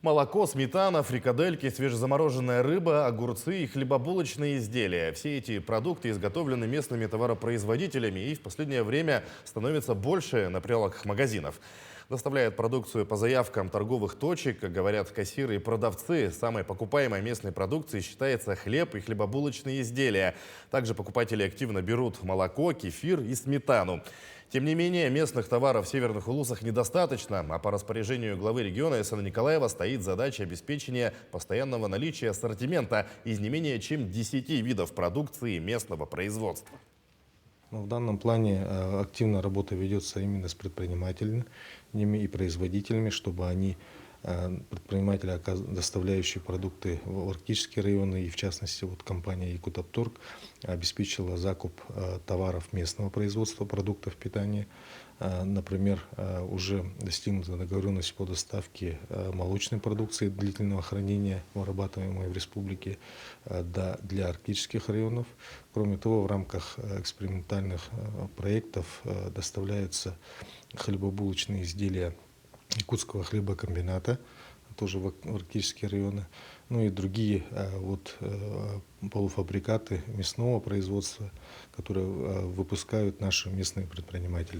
Молоко, сметана, фрикадельки, свежезамороженная рыба, огурцы и хлебобулочные изделия. Все эти продукты изготовлены местными товаропроизводителями и в последнее время становятся больше на прилавках магазинов. Доставляют продукцию по заявкам торговых точек, как говорят кассиры и продавцы. Самой покупаемой местной продукцией считается хлеб и хлебобулочные изделия. Также покупатели активно берут молоко, кефир и сметану. Тем не менее, местных товаров в Северных Улусах недостаточно, а по распоряжению главы региона Эсена Николаева стоит задача обеспечения постоянного наличия ассортимента из не менее чем 10 видов продукции местного производства. В данном плане активно работа ведется именно с предпринимателями и производителями, чтобы они, предприниматели, доставляющие продукты в арктические районы, и в частности вот компания Якутапторг, обеспечила закуп товаров местного производства, продуктов питания. Например, уже достигнута договоренность по доставке молочной продукции длительного хранения, вырабатываемой в республике, для арктических районов. Кроме того, в рамках экспериментальных проектов доставляются хлебобулочные изделия Якутского хлебокомбината, тоже в арктические районы, ну и другие полуфабрикаты мясного производства, которые выпускают наши местные предприниматели.